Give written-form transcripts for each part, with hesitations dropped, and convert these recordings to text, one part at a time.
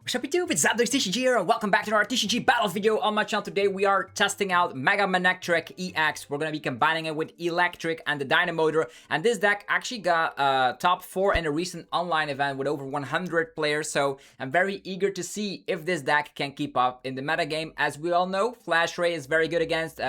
What's up YouTube, it's Decklist TCG here, and welcome back to our TCG battles video on my channel. Today we are testing out Mega Manectric EX. We're going to be combining it with Eelektrik and the Dynamotor, and this deck actually got top 4 in a recent online event with over 100 players, so I'm very eager to see if this deck can keep up in the metagame. As we all know, Flash Ray is very good against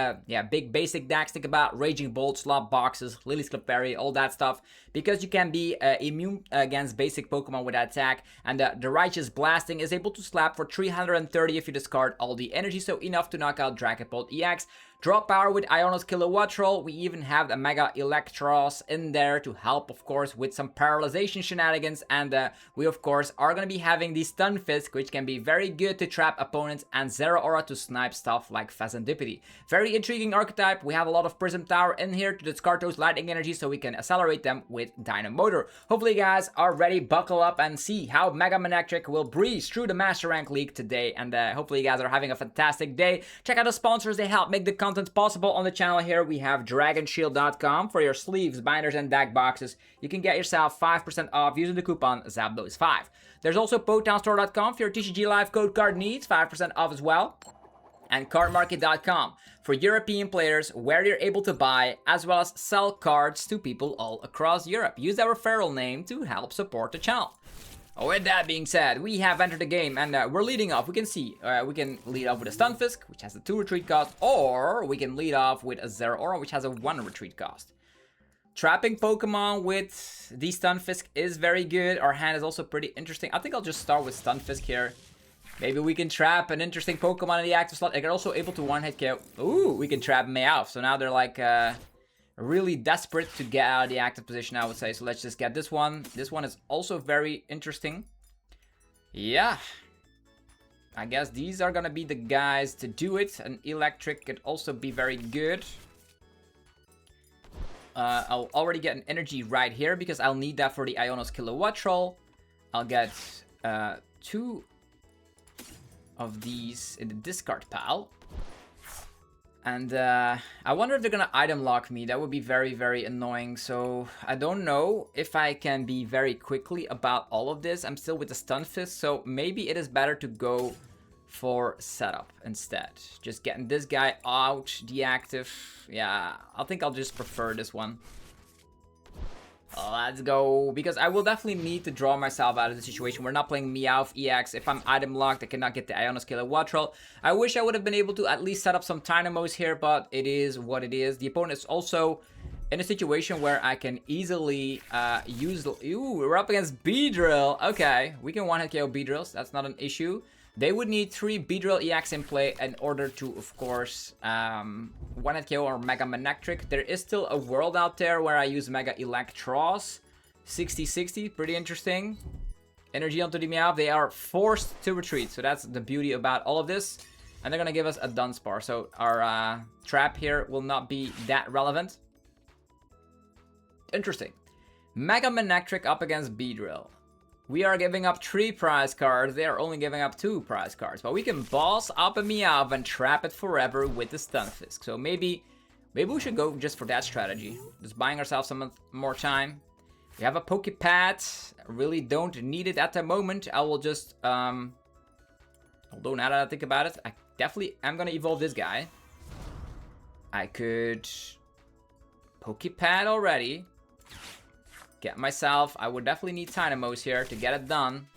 big basic decks. Think about Raging Bolt, Slot Boxes, Lillie's Clefairy, all that stuff, because you can be immune against basic Pokemon with that attack, and the Righteous Blasting is able to slap for 330 if you discard all the energy, so enough to knock out Dragapult EX. Draw power with Iono's Kilowattrel. We even have the Mega Eelektross in there to help, of course, with some paralyzation shenanigans. And we, of course, are going to be having the Stunfisk, which can be very good to trap opponents, and Zeraora to snipe stuff like Fezandipiti. Very intriguing archetype. We have a lot of Prism Tower in here to discard those lightning energies so we can accelerate them with Dynamotor. Hopefully you guys are ready, buckle up, and see how Mega Manectric will breeze through the Master Rank League today. And hopefully you guys are having a fantastic day. Check out the sponsors. They help make the content possible on the channel here. We have dragonshield.com for your sleeves, binders, and deck boxes. You can get yourself 5% off using the coupon ZAPDOS5. There's also PokemonStore.com for your TCG Live code card needs, 5% off as well. And cardmarket.com for European players, where you're able to buy as well as sell cards to people all across Europe. Use our referral name to help support the channel. With that being said, we have entered the game, and we're leading off. We can see, we can lead off with a Stunfisk, which has a 2 retreat cost, or we can lead off with a Zeraora, which has a 1 retreat cost. Trapping Pokemon with the Stunfisk is very good. Our hand is also pretty interesting. I think I'll just start with Stunfisk here. Maybe we can trap an interesting Pokemon in the active slot. They're also able to one-hit KO. Ooh, we can trap Meowth. So now they're like really desperate to get out of the active position, I would say. So let's just get this one. This one is also very interesting. Yeah. I guess these are gonna be the guys to do it. An Electric could also be very good. I'll already get an energy right here because I'll need that for the Iono's Kilowattrel. I'll get 2 of these in the discard pile. And I wonder if they're gonna item lock me. That would be very, very annoying. So I don't know if I can be very quickly about all of this. I'm still with the Stunfisk, so maybe it is better to go for setup instead. Just getting this guy out, deactive. Yeah, I think I'll just prefer this one. Let's go, because I will definitely need to draw myself out of the situation. We're not playing Meowth EX. If I'm item locked, I cannot get the Iono's Kilowattrel. I wish I would have been able to at least set up some Tynamos here, but it is what it is. The opponent is also in a situation where I can easily use... Ooh, we're up against Beedrill. Okay, we can one-hit KO Beedrills. That's not an issue. They would need 3 Beedrill EX in play in order to, of course, one-hit KO or Mega Manectric. There is still a world out there where I use Mega Eelektross. 60-60, pretty interesting. Energy onto the Meowth. They are forced to retreat, so that's the beauty about all of this. And they're going to give us a Dunsparce, so our trap here will not be that relevant. Interesting. Mega Manectric up against Beedrill. We are giving up 3 prize cards. They are only giving up 2 prize cards. But we can boss up a Meowth and trap it forever with the Stunfisk. So maybe we should go just for that strategy. Just buying ourselves some more time. We have a Pokepad. Really don't need it at the moment. I will just... although now that I think about it, I definitely am going to evolve this guy. I could... Pokepad already. Get myself, I would definitely need Tynamos here to get it done.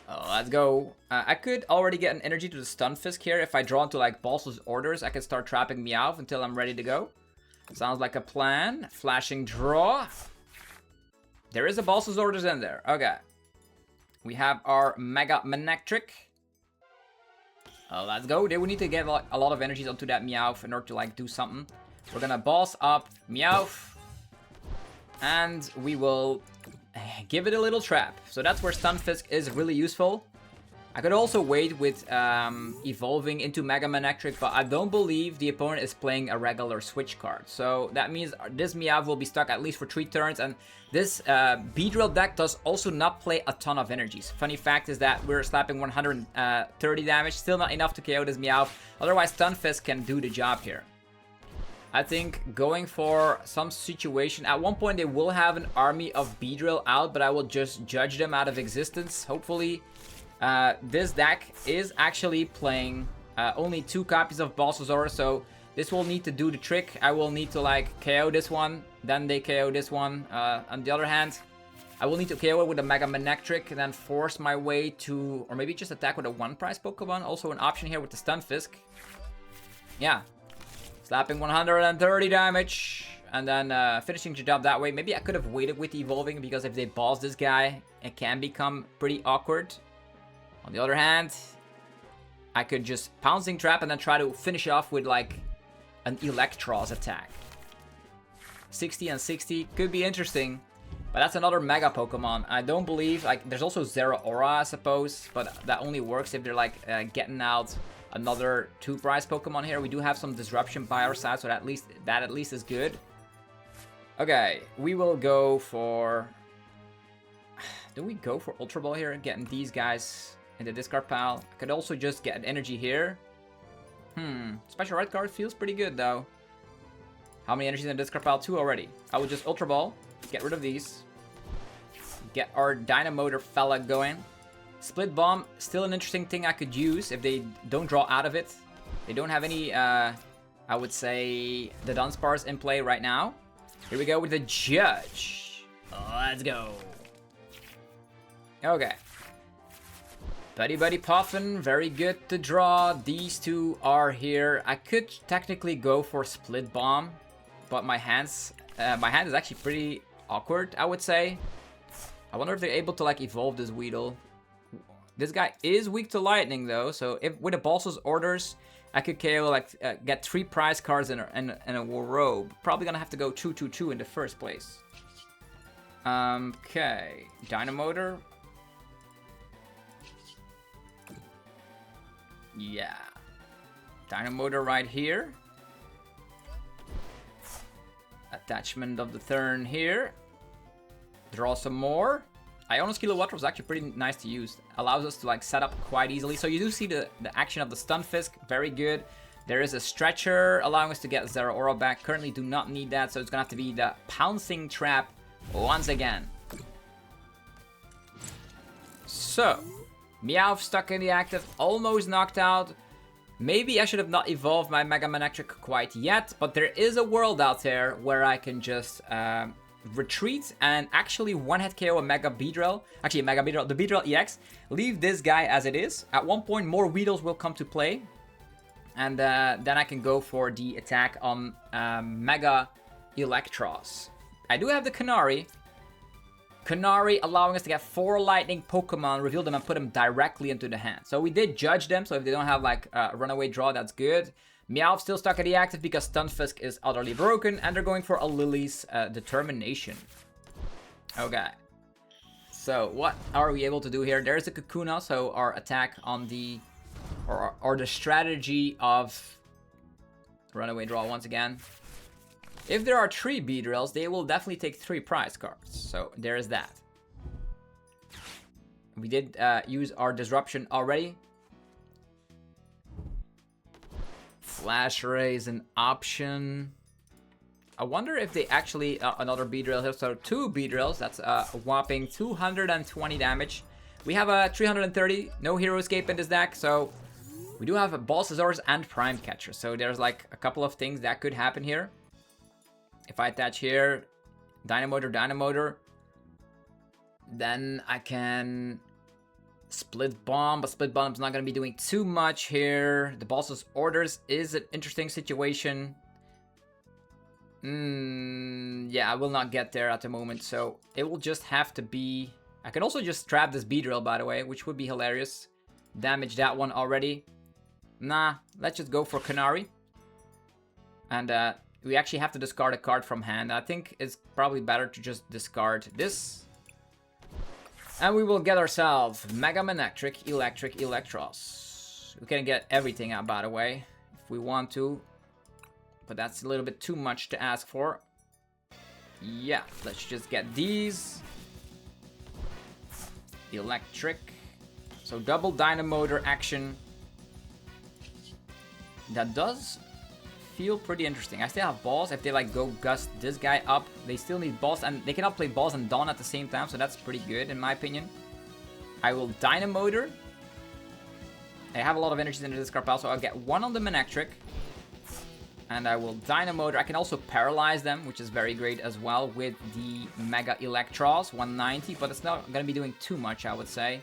Let's go. I could already get an energy to the Stunfisk here. If I draw into like Boss's Orders, I can start trapping Meowth until I'm ready to go. Sounds like a plan. Flashing draw. There is a Boss's Orders in there. Okay. We have our Mega Manectric. Let's go. They would need to get like, a lot of energies onto that Meowth in order to like do something. We're gonna boss up Meowth. And we will give it a little trap. So that's where Stunfisk is really useful. I could also wait with evolving into Mega Manectric, but I don't believe the opponent is playing a regular switch card. So that means this Meowth will be stuck at least for 3 turns. And this Beedrill deck does also not play a ton of energies. Funny fact is that we're slapping 130 damage. Still not enough to KO this Meowth. Otherwise, Stunfisk can do the job here. I think going for some situation. At one point, they will have an army of Beedrill out, but I will just judge them out of existence. Hopefully, This deck is actually playing only 2 copies of Balsasaur, so this will need to do the trick. I will need to like KO this one, then they KO this one. On the other hand, I will need to KO it with a Mega Manectric and then force my way to, or maybe just attack with a 1-price Pokemon. Also an option here with the Stunfisk. Yeah, slapping 130 damage and then finishing the job that way. Maybe I could have waited with evolving, because if they balls this guy, it can become pretty awkward. On the other hand, I could just Pouncing Trap and then try to finish it off with like an Electross attack. 60 and 60 could be interesting, but that's another Mega Pokemon. I don't believe, like, there's also Zeraora, I suppose, but that only works if they're like getting out another 2-price Pokemon here. We do have some disruption by our side, so that at least is good. Okay, we will go for... Do we go for Ultra Ball here? Getting these guys in the discard pile. I could also just get an energy here. Special red card feels pretty good though. How many energies in the discard pile? 2 already. I will just Ultra Ball, get rid of these. Get our Dynamotor fella going. Split Bomb, still an interesting thing I could use if they don't draw out of it. They don't have any, I would say, the Dunsparce in play right now. Here we go with the Judge. Let's go. Okay. Buddy-Buddy Poffin, very good to draw. These 2 are here. I could technically go for Split Bomb, but my hand is actually pretty awkward, I would say. I wonder if they're able to like evolve this Weedle. This guy is weak to lightning though, so if with the Balsa's orders, I could KO like get 3 prize cards in a robe. Probably gonna have to go 2/2/2 in the first place. Okay, Dynamotor. Yeah, Dynamotor right here. Attachment of the turn here. Draw some more. Iono's Kilowattrel is actually pretty nice to use. Allows us to like set up quite easily. So you do see the action of the Stunfisk, very good. There is a Stretcher allowing us to get Zeraora back. Currently do not need that, so it's gonna have to be the Pouncing Trap once again. So, Meowth stuck in the active, almost knocked out. Maybe I should have not evolved my Mega Manectric quite yet, but there is a world out there where I can just retreat and actually one-hit KO a Mega Beedrill. Actually, a Mega Beedrill, the Beedrill EX. Leave this guy as it is. At one point, more Weedles will come to play. And then I can go for the attack on Mega Eelektross. I do have the Canari. Canari allowing us to get 4 lightning Pokemon, reveal them and put them directly into the hand. So we did judge them, so if they don't have like a runaway draw, that's good. Meowth still stuck at the active because Stunfisk is utterly broken, and they're going for a Lillie's Determination. Okay. So what are we able to do here? There's a Kakuna, so our attack on the, or the strategy of runaway draw once again. If there are 3 Beedrills, they will definitely take 3 prize cards. So there is that. We did use our disruption already. Flash Ray is an option. I wonder if they actually another Beedrill here. So 2 Beedrills. That's a whopping 220 damage. We have a 330. No Hero Escape in this deck, so we do have a Balsasaurus and Prime Catcher. So there's like a couple of things that could happen here. If I attach here, Dynamotor, then I can Split Bomb, but Split Bomb's not going to be doing too much here. The Balsa's orders is an interesting situation. Yeah, I will not get there at the moment, so it will just have to be... I can also just trap this Beedrill, by the way, which would be hilarious. Damage that one already. Nah, let's just go for Canari. And we actually have to discard a card from hand. I think it's probably better to just discard this. And we will get ourselves Mega Manectric, Electrike Eelektross. We can get everything out, by the way, if we want to. But that's a little bit too much to ask for. Yeah, let's just get these. Electric. So double Dynamotor action. That does feel pretty interesting. I still have balls. If they like go gust this guy up, they still need balls, and they cannot play balls and Dawn at the same time, so that's pretty good in my opinion. I will Dynamotor I have a lot of energies in the discard pile, so I'll get one on the Manectric. And I will Dynamotor. I can also paralyze them, which is very great as well with the Mega Eelektross, 190, but it's not going to be doing too much, I would say.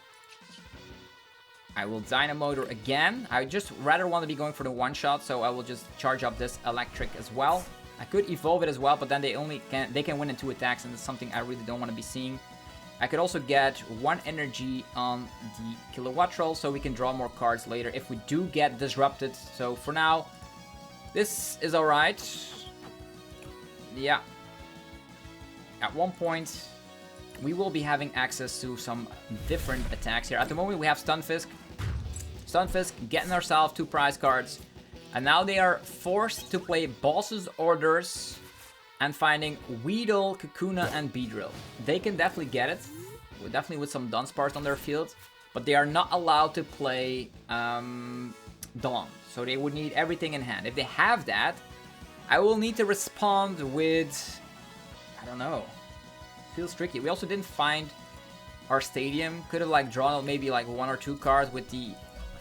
I will Dynamotor again. I just rather want to be going for the one-shot, so I will just charge up this Electric as well. I could evolve it as well, but then they can win in 2 attacks, and it's something I really don't want to be seeing. I could also get 1 energy on the Kilowattrel, so we can draw more cards later if we do get disrupted. So for now, this is alright. Yeah. At one point, we will be having access to some different attacks here. At the moment, we have Stunfisk. Stunfisk getting ourselves 2 prize cards. And now they are forced to play Boss's Orders and finding Weedle, Kakuna, and Beedrill. They can definitely get it. Definitely with some Dunsparce on their field. But they are not allowed to play Dawn. So they would need everything in hand. If they have that, I will need to respond with... I don't know. Feels tricky. We also didn't find our stadium. Could have like drawn maybe like 1 or 2 cards with the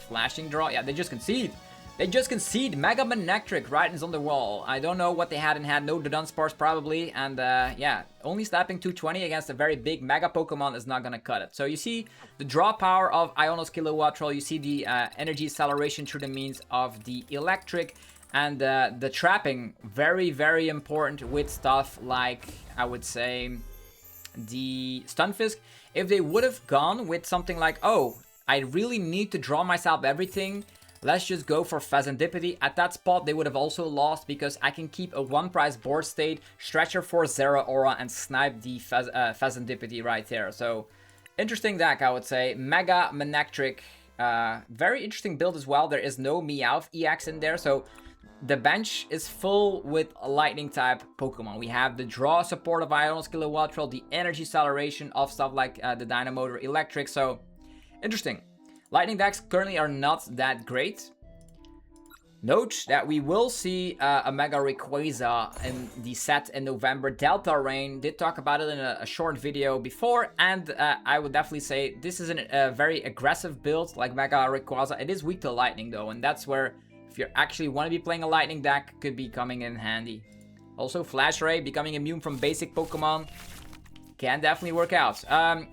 flashing draw. Yeah, they just concede. They just concede. Mega Manectric writings on the wall. I don't know what they had in hand. No, the Dunsparce probably. And yeah, only slapping 220 against a very big Mega Pokemon is not going to cut it. So you see the draw power of Iono's Kilowattrel. You see the energy acceleration through the means of the Electric. And the trapping, very, very important with stuff like, I would say, the Stunfisk. If they would have gone with something like, oh, I really need to draw myself everything, let's just go for Fezandipiti. At that spot, they would have also lost because I can keep a 1-prize board state, Stretcher for Zeraora, and snipe the Fezandipiti right there. So, interesting deck, I would say. Mega Manectric, very interesting build as well. There is no Meowth EX in there, so the bench is full with lightning type Pokemon. We have the draw support of Iono's Kilowattrel, the energy acceleration of stuff like the Dynamotor Electric. So, interesting. Lightning decks currently are not that great. Note that we will see a Mega Rayquaza in the set in November. Delta Rain did talk about it in a short video before, and I would definitely say this is a very aggressive build like Mega Rayquaza. It is weak to Lightning though, and that's where if you actually want to be playing a Lightning deck, could be coming in handy. Also, Flash Ray becoming immune from basic Pokemon can definitely work out.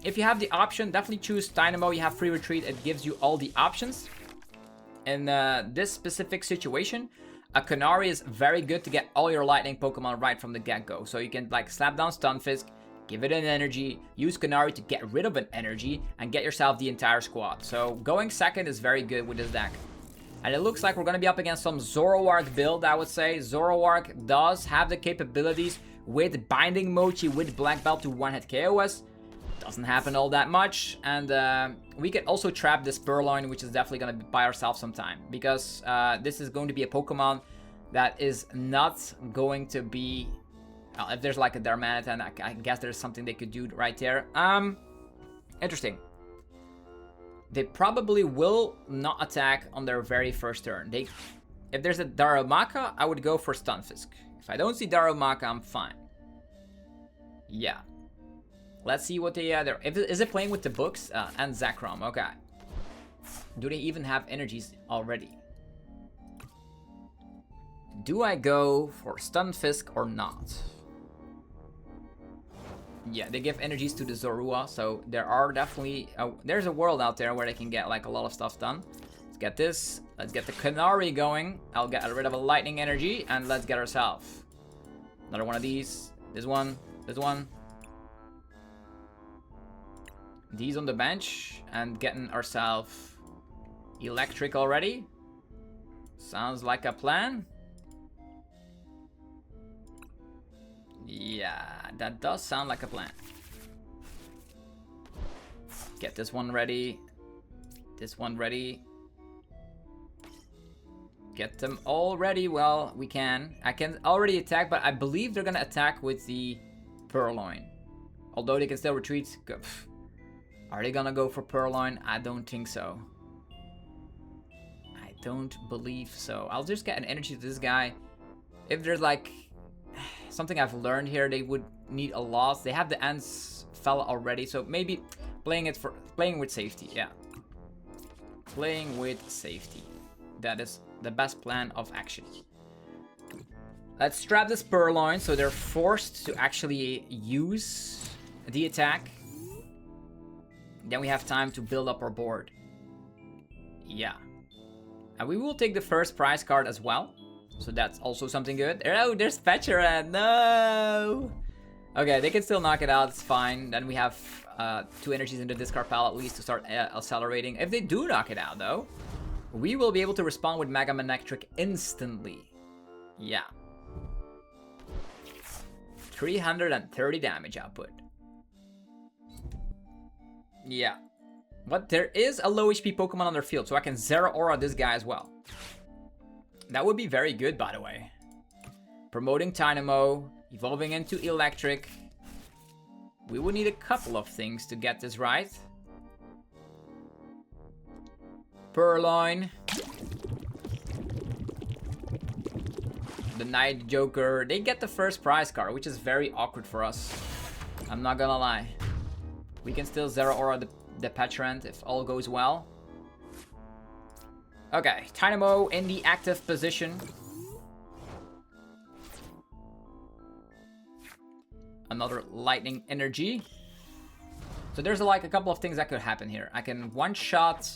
If you have the option, definitely choose Tynamo. You have free retreat. It gives you all the options. In this specific situation, a Canari is very good to get all your Lightning Pokemon right from the get-go. So you can like slap down Stunfisk, give it an energy, use Canari to get rid of an energy, and get yourself the entire squad. So going second is very good with this deck. And it looks like we're going to be up against some Zoroark build, I would say. Zoroark does have the capabilities with Binding Mochi, with Black Belt to one-hit KOS. Doesn't happen all that much. And we can also trap this Purloin, which is definitely going to buy ourselves some time. Because this is going to be a Pokemon that is not going to be... Well, if there's like a Darmanitan, I guess there's something they could do right there. Interesting. They probably will not attack on their very first turn. If there's a Darumaka, I would go for Stunfisk. If I don't see Darumaka, I'm fine. Yeah. Let's see what they... is it playing with the books? And Zekrom, okay. Do they even have energies already? Do I go for Stunfisk or not? Yeah, they give energies to the Zorua, so there are definitely... there's a world out there where they can get like a lot of stuff done. Let's get this. Let's get the Canari going. I'll get rid of a lightning energy, and let's get ourselves another one of these. This one. This one. These on the bench, and getting ourselves Electric already. Sounds like a plan. Yeah, that does sound like a plan. Get this one ready. This one ready. Get them all ready. Well, we can. I can already attack, but I believe they're gonna attack with the Purloin. Although they can still retreat. Are they gonna go for Purloin? I don't think so. I don't believe so. I'll just get an energy to this guy. If there's like... something I've learned here, they would need a loss. They have the Ants fella already, so maybe playing with safety, yeah. playing with safety. That is the best plan of action. Let's trap this Purloin so they're forced to actually use the attack. Then we have time to build up our board. Yeah. And we will take the first prize card as well. So that's also something good. Oh, there's Pecharan. No! Okay, they can still knock it out. It's fine. Then we have 2 energies in the discard pile at least to start accelerating. If they do knock it out, though, we will be able to respond with Mega Manectric instantly. Yeah. 330 damage output. Yeah. But there is a low HP Pokemon on their field, so I can Zeraora this guy as well. That would be very good, by the way. Promoting Tynamo, evolving into Electrike. We would need a couple of things to get this right. Purloin. The Night Joker. They get the first prize card, which is very awkward for us. I'm not gonna lie. We can still Zeraora the Pecharan if all goes well. Okay, Tynamo in the active position. Another lightning energy. So there's like a couple of things that could happen here. I can one-shot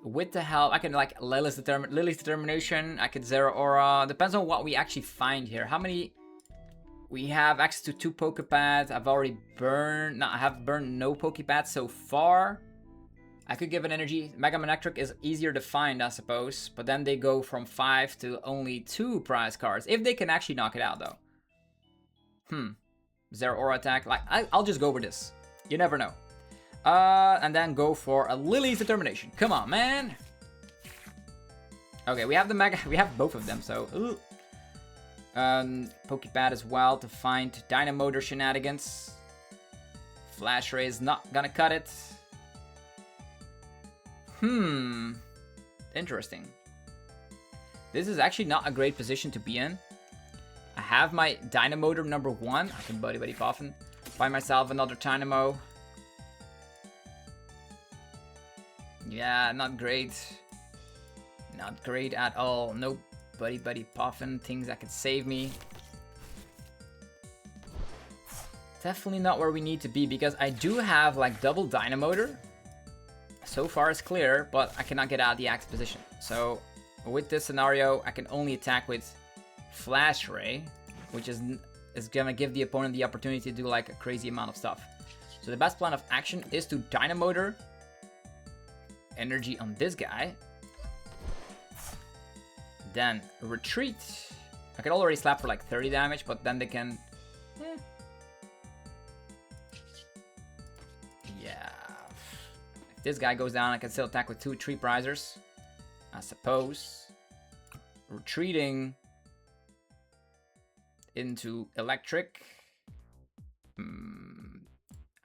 with the help. I can like Lillie's Determination. I could Zeraora. Depends on what we actually find here. How many... We have access to 2 Pokepads. I've already burned... No, I have burned no Pokepads so far. I could give an energy. Mega Manectric is easier to find, I suppose. But then they go from 5 to only 2 prize cards. If they can actually knock it out, though. Zeraora attack. Like, I'll just go with this. You never know. And then go for a Lillie's Determination. Come on, man. Okay, we have the Mega... We have both of them, so... Ooh. Pokepad as well to find Dynamotor shenanigans. Flash Ray is not gonna cut it. Interesting. This is actually not a great position to be in. I have my Dynamotor number 1. I can Buddy-Buddy Poffin. Find myself another Tynamo. Yeah, not great. Not great at all. Nope. Buddy-Buddy Poffin. Things that could save me. Definitely not where we need to be because I do have like double Dynamotor. So far it's clear, but I cannot get out of the active position. So with this scenario, I can only attack with Flash Ray, which is gonna give the opponent the opportunity to do like a crazy amount of stuff. So the best plan of action is to Dynamotor energy on this guy. Then retreat. I could already slap for like 30 damage, but then they can... Yeah. If this guy goes down, I can still attack with 2 tree prizers, I suppose. Retreating into Electrike.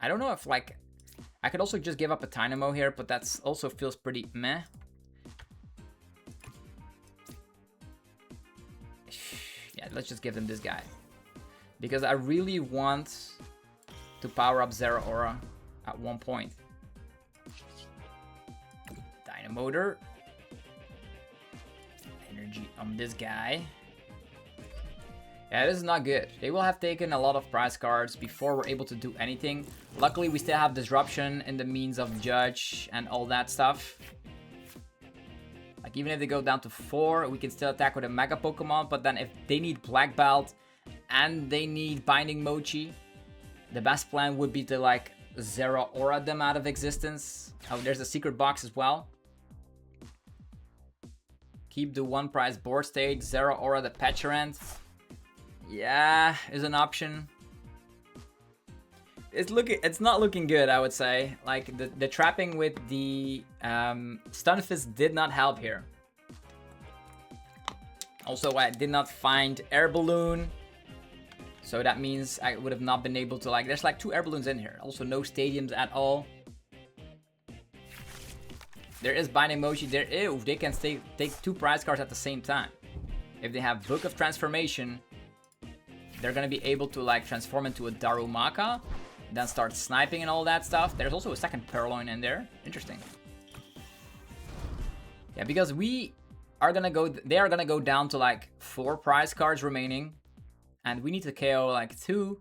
I don't know if like... I could also just give up a Tynamo here, but that's also feels pretty meh. Yeah, let's just give them this guy. Because I really want to power up Zeraora at one point. Dynamotor. Energy on this guy. Yeah, this is not good. They will have taken a lot of prize cards before we're able to do anything. Luckily, we still have Disruption in the means of Judge and all that stuff. Like, even if they go down to 4, we can still attack with a Mega Pokemon. But then if they need Black Belt and they need Binding Mochi, the best plan would be to, like, Zeraora them out of existence. Oh, there's a secret box as well. Keep the 1 prize board stage. Zeraora the Pecharan. Yeah, is an option. It's not looking good, I would say. Like the trapping with the Stunfisk did not help here. Also, I did not find Air Balloon, so that means I would have not been able to like. There's like 2 Air Balloons in here. Also, no stadiums at all. There is Binding Mochi. They can take 2 prize cards at the same time. If they have Book of Transformation, they're gonna be able to like transform into a Darumaka, then start sniping and all that stuff. There's also a second Purloin in there. Interesting. Yeah, because we are gonna go, they are gonna go down to like 4 prize cards remaining, and we need to KO like 3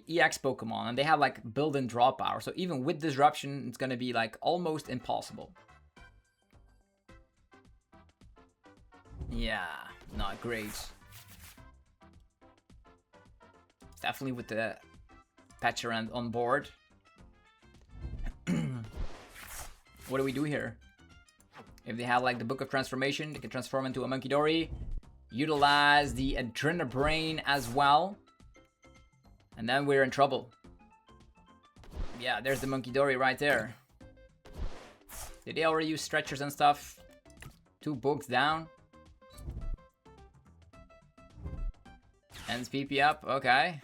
EX Pokemon, and they have like built-in draw power. So even with disruption, it's gonna be like almost impossible. Yeah, not great. Definitely with the Patcherand on board. What do we do here? If they have like the Book of Transformation, they can transform into a Munkidori. Utilize the Adrenabrain as well. And then we're in trouble. Yeah, there's the Munkidori right there. Did they already use stretchers and stuff? 2 books down. Ends PP up, okay.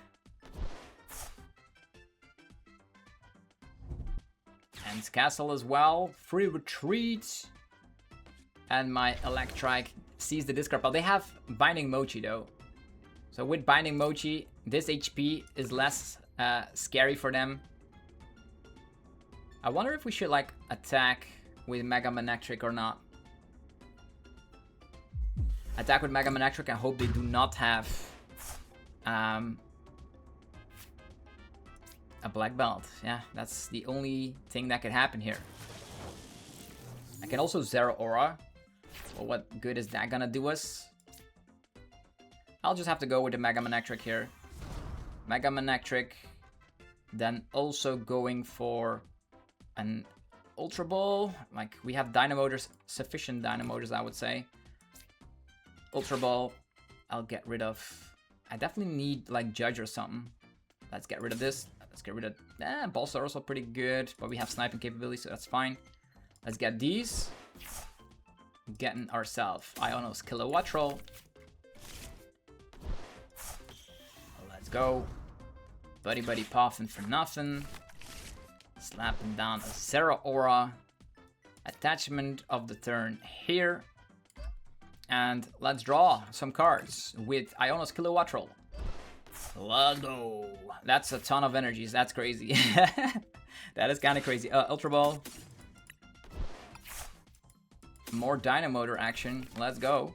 Ends Castle as well. Free retreat. And my Electrike sees the discard pile. They have Binding Mochi though. So with Binding Mochi, this HP is less scary for them. I wonder if we should like attack with Mega Manectric or not. Attack with Mega Manectric and hope they do not have a black belt. Yeah, that's the only thing that could happen here. I can also Zeraora. Well, what good is that gonna do us? I'll just have to go with the Mega Manectric here. Mega Manectric. Then also going for an Ultra Ball. Like, we have Dynamotors, sufficient Dynamotors, I would say. Ultra Ball, I'll get rid of. I definitely need, like, Judge or something. Let's get rid of this. Let's get rid of... Balls are also pretty good, but we have sniping capability, so that's fine. Let's get these. Getting ourselves Iono's Kilowattrel. Let's go. Buddy-Buddy Poffin for nothing. Slapping down a Zeraora. Attachment of the turn here. And let's draw some cards with Iono's Kilowattrel. Let's go. That's a ton of energies. That's crazy. That is kind of crazy. Ultra Ball. More Dynamotor action. Let's go.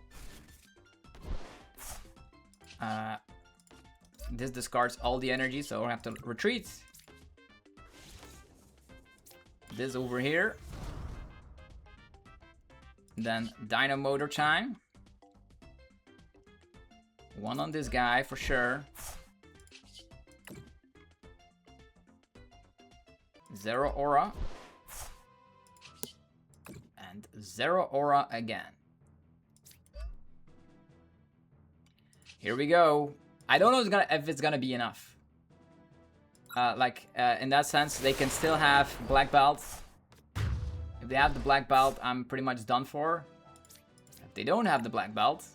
This discards all the energy, so I have to retreat. This over here. Then Dynamotor time. One on this guy for sure. Zeraora. And Zeraora again. Here we go. I don't know if it's gonna be enough. In that sense, they can still have black belt. If they have the black belt, I'm pretty much done for. If they don't have the black belt,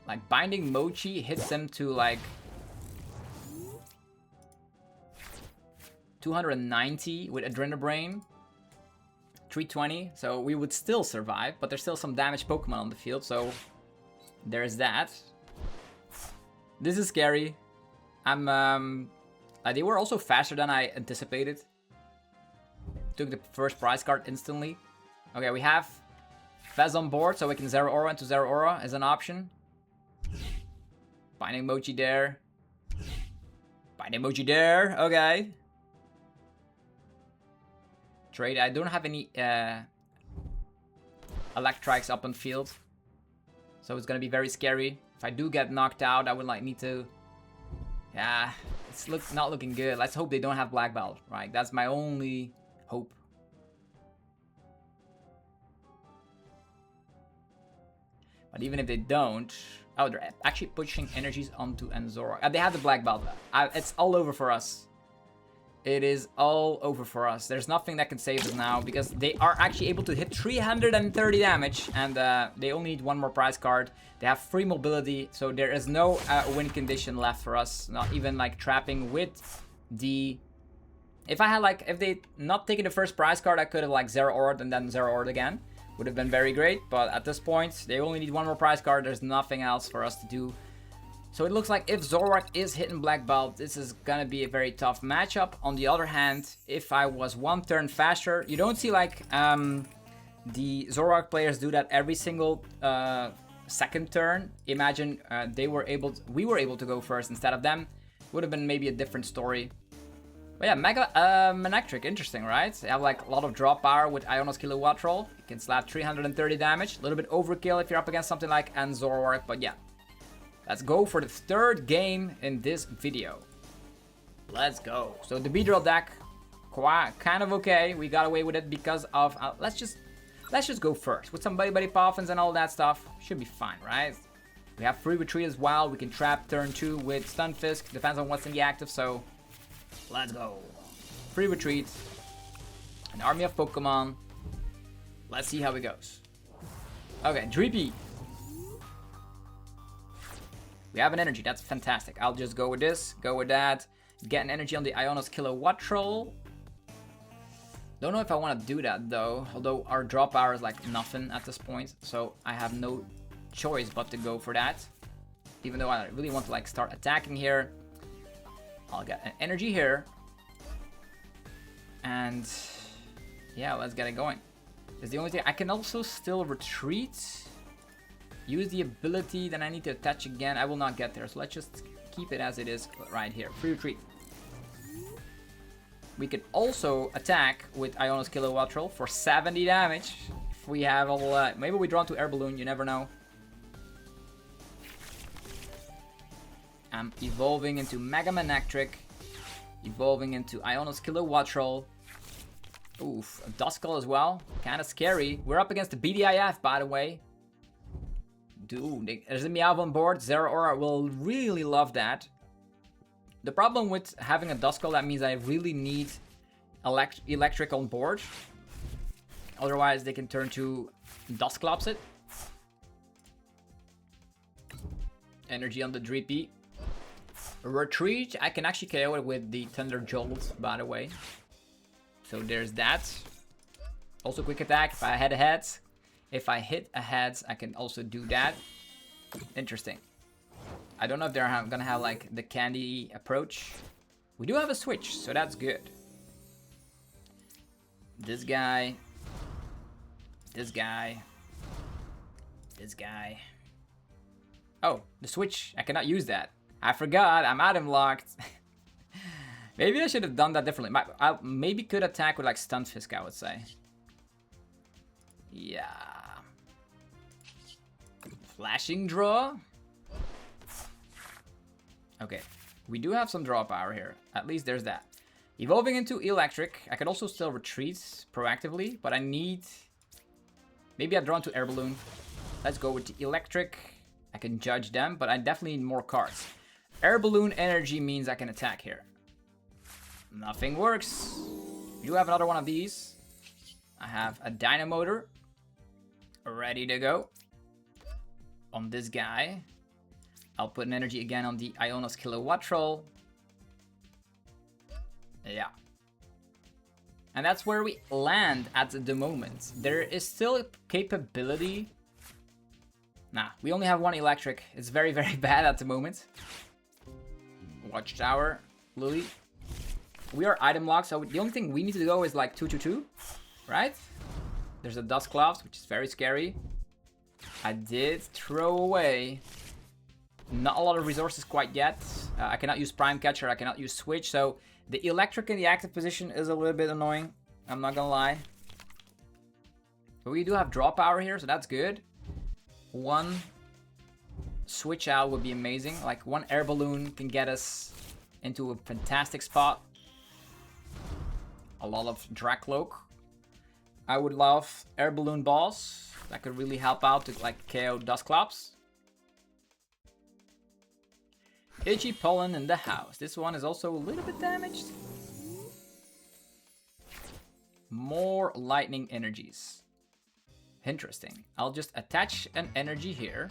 like Binding Mochi hits them to like 290 with Adrenabrain. 320, so we would still survive, but there's still some damaged Pokemon on the field, so there's that. This is scary. They were also faster than I anticipated. Took the first prize card instantly. Okay, we have Fez on board, so we can Zeraora into Zeraora as an option. Binding Mochi there. Binding Mochi there, okay. Trade. I don't have any Electriks up on field, so it's gonna be very scary. If I do get knocked out, I would like need to. Yeah, it's not looking good. Let's hope they don't have black belt, right? That's my only hope. But even if they don't, oh, they're actually pushing energies onto Zoroark. They have the black belt. It's all over for us. It is all over for us. There's nothing that can save us now because they are actually able to hit 330 damage and they only need one more prize card. They have free mobility, so there is no win condition left for us. Not even like trapping with the... If I had like, if they not taken the first prize card, I could have like Zeraora'd and then Zeraora'd again. Would have been very great, but at this point, they only need one more prize card. There's nothing else for us to do. So it looks like if Zoroark is hitting Black Belt, this is gonna be a very tough matchup. On the other hand, if I was one turn faster, you don't see like the Zoroark players do that every single second turn. Imagine we were able to go first instead of them. Would have been maybe a different story. But yeah, Mega Manectric, interesting, right? They have like a lot of drop power with Iono's Kilowattrel. You can slap 330 damage. A little bit overkill if you're up against something like Zoroark, but yeah. Let's go for the third game in this video. Let's go. So the Beedrill deck, kind of okay. We got away with it because of... let's just go first. With some Buddy-Buddy Poffins and all that stuff. Should be fine, right? We have free retreat as well. We can trap turn 2 with Stunfisk. Depends on what's in the active, so... Let's go. Free retreat. An army of Pokemon. Let's see how it goes. Okay, Dreepy. We have an energy, that's fantastic. I'll just go with this, go with that. Get an energy on the Iono's Kilowattrel. Don't know if I want to do that though, although our drop power is like nothing at this point, so I have no choice but to go for that. Even though I really want to like start attacking here. I'll get an energy here. And yeah, let's get it going. It's the only thing. I can also still retreat. Use the ability, then I need to attach again. I will not get there, so let's just keep it as it is right here. Free retreat. We can also attack with Iono's Kilowattrel for 70 damage. If we have a maybe we draw into Air Balloon, you never know. I'm evolving into Mega Manectric. Evolving into Iono's Kilowattrel. Oof, a Dusknoir as well. Kind of scary. We're up against the BDIF, by the way. Dude, there's a Meow on board. Zeraora will really love that. The problem with having a Dusknoir, that means I really need Electric on board. Otherwise, they can turn to Dusknoir it. Energy on the Dreepy. Retreat, I can actually KO it with the Thunder Jolt, by the way. So there's that. Also quick attack if I head ahead. If I hit a heads, I can also do that. Interesting. I don't know if they're gonna have like the candy approach. We do have a switch, so that's good. This guy. This guy. This guy. Oh, the switch. I cannot use that. I forgot. I'm item locked. Maybe I should have done that differently. I maybe could attack with like Stunfisk, I would say. Yeah. Flashing draw. Okay, we do have some draw power here. At least there's that. Evolving into Eelektrik. I can also still retreat proactively, but I need... Maybe I draw into Air Balloon. Let's go with the Eelektrik. I can judge them, but I definitely need more cards. Air Balloon energy means I can attack here. Nothing works. We do have another one of these. I have a Dynamotor. Ready to go. On this guy. I'll put an energy again on the Iono's Kilowattrel. Yeah. And that's where we land at the moment. There is still a capability. Nah, we only have one Eelektrik. It's very, very bad at the moment. Watchtower, Lillie. We are item locked, so the only thing we need to go is like 2/2/2, right? There's a Dusknoir, which is very scary. I did throw away not a lot of resources quite yet. I cannot use Prime Catcher, I cannot use Switch, so the Eelektrik in the active position is a little bit annoying. I'm not gonna lie. But we do have draw power here, so that's good. One switch out would be amazing. Like one Air Balloon can get us into a fantastic spot. A lot of Dracloak. I would love Air Balloon Boss. That could really help out to like KO Dusknoir. Itchy Pollen in the house. This one is also a little bit damaged. More lightning energies. Interesting. I'll just attach an energy here.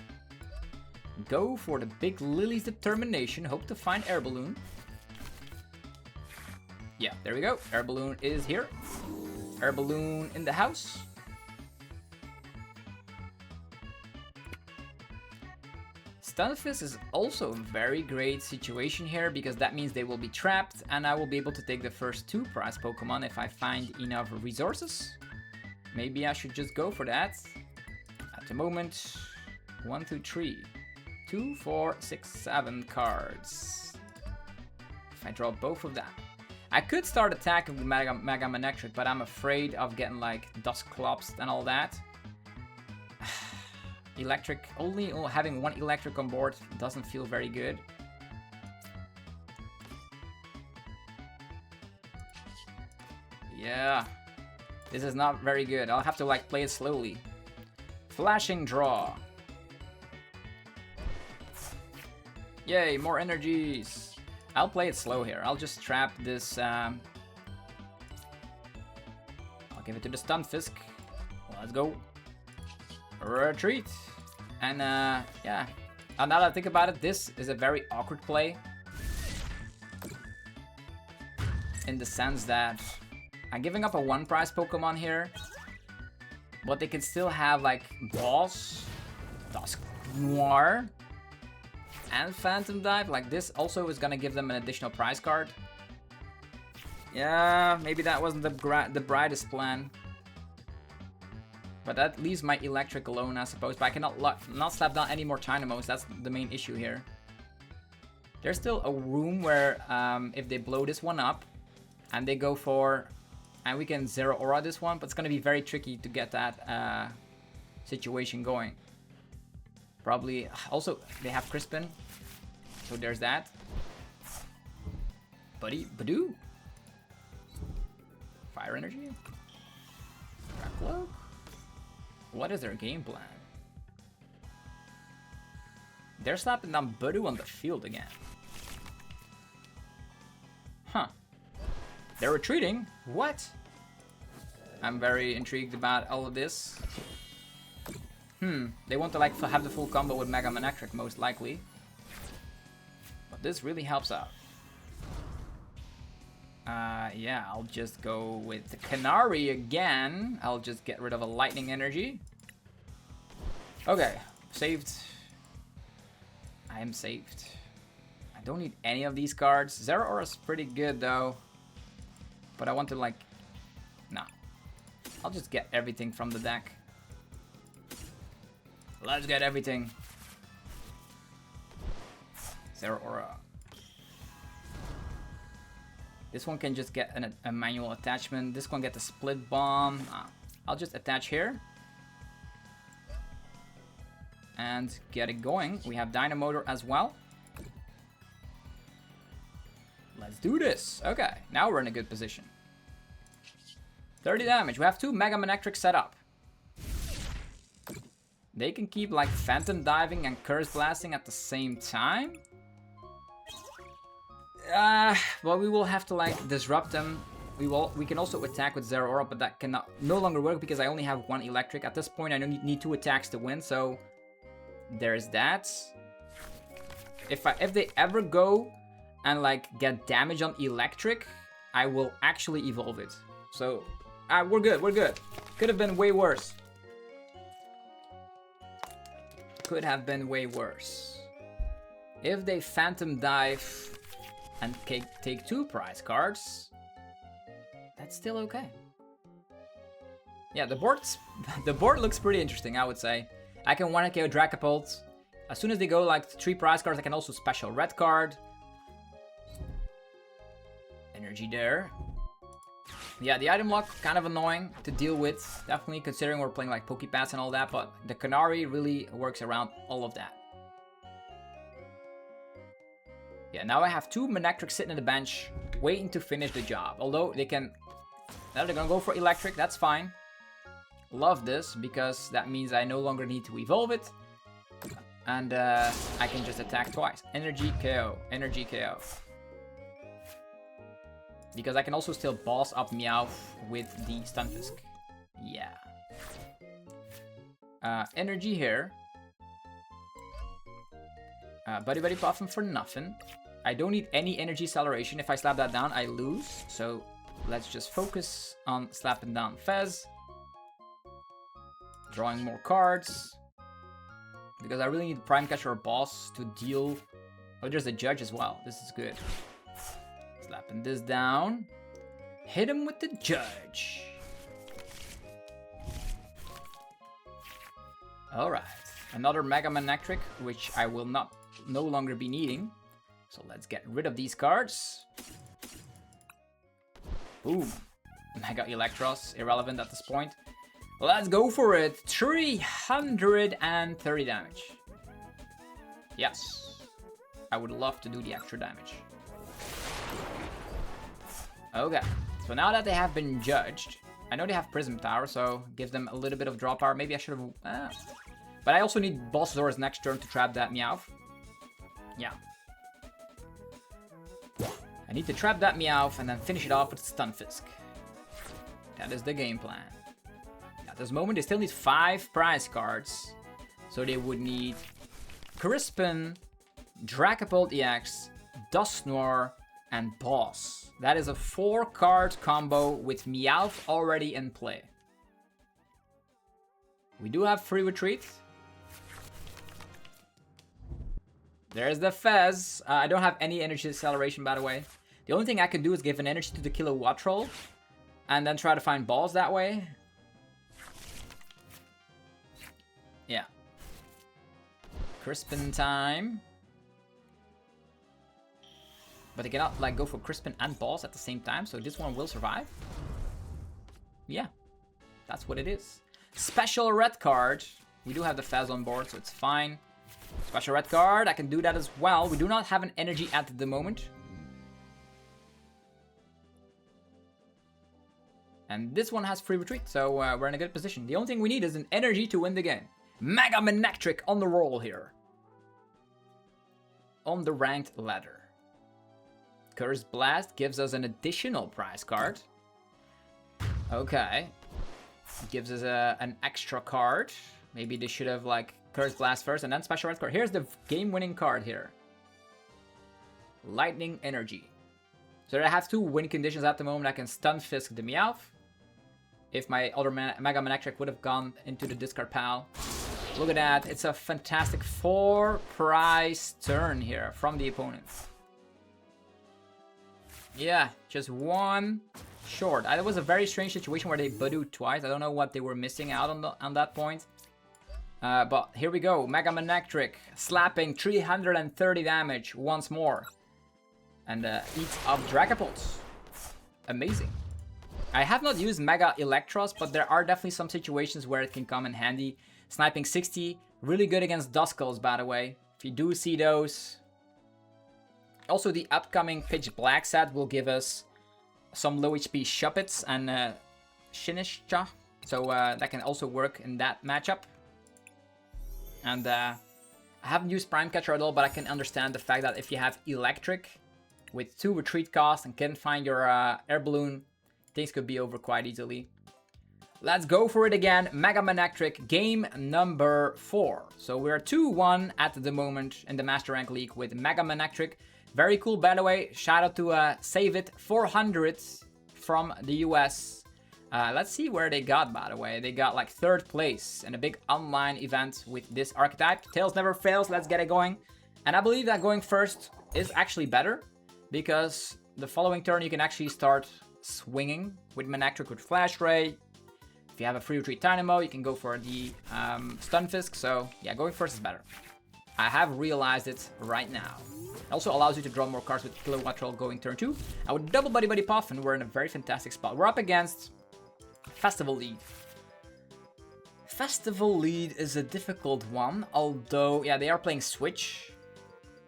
Go for the big Lily's determination. Hope to find Air Balloon. Yeah, there we go. Air Balloon is here. Air Balloon in the house. Stunfisk is also a very great situation here because that means they will be trapped and I will be able to take the first 2 prize Pokemon if I find enough resources. Maybe I should just go for that. At the moment, 1, 2, 3, 2, 4, 6, 7 cards. If I draw both of them. I could start attacking with Mega Manectric, but I'm afraid of getting like Dusknoir and all that. Electric, only having 1 Electric on board doesn't feel very good. Yeah, this is not very good. I'll have to like play it slowly. Flashing draw. Yay, more energies. I'll play it slow here. I'll just trap this. I'll give it to the Stunfisk. Let's go. Retreat. And yeah. Now that I think about it, this is a very awkward play. In the sense that I'm giving up a 1 prize Pokemon here. But they can still have like Boss, Dusknoir, and Phantom Dive. Like this also is gonna give them an additional prize card. Yeah, maybe that wasn't the brightest plan. But that leaves my Electric alone, I suppose. But I cannot not slap down any more Tynamos. That's the main issue here. There's still a room where if they blow this one up and they go for, and we can Zeraora this one, but it's gonna be very tricky to get that situation going. Probably also they have Crispin, so there's that. Buddy-Buddy. Fire Energy. Dragapult. What is their game plan? They're slapping down Buddy on the field again. Huh. They're retreating? What? I'm very intrigued about all of this. They want to like have the full combo with Mega Manectric most likely. But this really helps out. Yeah, I'll just go with the Canari again. I'll just get rid of a lightning energy. Okay, saved. I am saved. I don't need any of these cards. Zeraora is pretty good though. But I want to like, nah. I'll just get everything from the deck. Let's get everything. Zeraora. This one can just get a manual attachment. This one gets a split bomb. I'll just attach here. And get it going. We have Dynamotor as well. Let's do this. Okay, now we're in a good position. 30 damage. We have 2 Mega Manectric set up. They can keep like Phantom Diving and Curse Blasting at the same time. Well, we will have to like disrupt them. We can also attack with Zeraora, but that cannot no longer work because I only have 1 Electric. At this point, I need 2 attacks to win, so there's that. If they ever go and like get damage on Electric, I will actually evolve it. So we're good. We're good. Could have been way worse. Could have been way worse. If they Phantom Dive and take 2 prize cards, that's still okay. Yeah, the board looks pretty interesting, I would say. I can 1-KO Dragapult. As soon as they go like 3 prize cards, I can also special red card. Energy there. Yeah, the item lock kind of annoying to deal with. Definitely considering we're playing like Pokepass and all that, but the Canari really works around all of that. Yeah, now I have 2 Manectric sitting on the bench, waiting to finish the job. Although they're gonna go for Electric, that's fine. Love this, because that means I no longer need to evolve it. And I can just attack twice. Energy KO, Energy KO. Because I can also still boss up Meowth with the Stunfisk. Yeah. Energy here. Buddy-Buddy Poffin for nothing. I don't need any energy acceleration. If I slap that down, I lose. So let's just focus on slapping down Fez. Drawing more cards. because I really need Prime Catcher or Boss to deal... Oh, there's a Judge as well. This is good. Slapping this down. Hit him with the Judge. Alright. Another Mega Manectric, which I will no longer be needing. So let's get rid of these cards. Boom. Mega Eelektross, irrelevant at this point. Let's go for it. 330 damage. Yes. I would love to do the extra damage. Okay. So now that they have been judged, I know they have Prism Tower, so gives them a little bit of draw power. Maybe I should have... But I also need Bulbasaur's next turn to trap that Meowth. Yeah. I need to trap that Meowth and then finish it off with Stunfisk. That is the game plan. At this moment, they still need 5 prize cards. So they would need Crispin, Dragapult EX, Dusknoir, and Boss. That is a 4-card combo with Meowth already in play. We do have free retreat. There's the Fez. I don't have any energy acceleration, by the way. The only thing I can do is give an energy to the Kilowattrel and then try to find balls that way. Yeah. Crispin time. But they cannot like go for Crispin and balls at the same time, so this one will survive. Yeah, that's what it is. Special red card. We do have the Fez on board, so it's fine. Special red card, I can do that as well. We do not have an energy at the moment. And this one has free retreat, so we're in a good position. The only thing we need is an energy to win the game. Mega Manectric on the roll here. On the ranked ladder. Curse Blast gives us an additional prize card. Okay. Gives us an extra card. Maybe they should have like Curse Blast first and then Special Red card. Here's the game-winning card here. Lightning Energy. So I have 2 win conditions at the moment. I can Stunfisk the Meowth. If my other Mega Manectric would have gone into the discard pile. Look at that. It's a fantastic 4 prize turn here from the opponent. Yeah, just 1 short. It was a very strange situation where they Budooed twice. I don't know what they were missing out on that point. But here we go. Mega Manectric slapping 330 damage once more. And eats up Dragapult. Amazing. I have not used Mega Eelektross, but there are definitely some situations where it can come in handy. Sniping 60, really good against Duskulls, by the way. If you do see those. Also, the upcoming Pitch Black set will give us some low HP Shuppets and Shinisha. So that can also work in that matchup. And I haven't used Prime Catcher at all, but I can understand the fact that if you have Electric with 2 retreat costs and can find your air balloon, things could be over quite easily. Let's go for it again. Mega Manectric, game number 4. So we're 2-1 at the moment in the Master Rank League with Mega Manectric. Very cool, by the way. Shout out to Save It 400 from the US. Let's see where they got, by the way. They got like 3rd place in a big online event with this archetype. Tails never fails. Let's get it going. And I believe that going first is actually better because the following turn you can actually start swinging with Manectric with Flash Ray. If you have a free retreat Tynamo, you can go for the Stunfisk. So yeah, going first is better. I have realized it right now. It also allows you to draw more cards with Kilowattrel going turn 2. And with double Buddy-Buddy Poffin, we're in a very fantastic spot. We're up against Festival Lead. Festival Lead is a difficult one, although, yeah, they are playing Switch.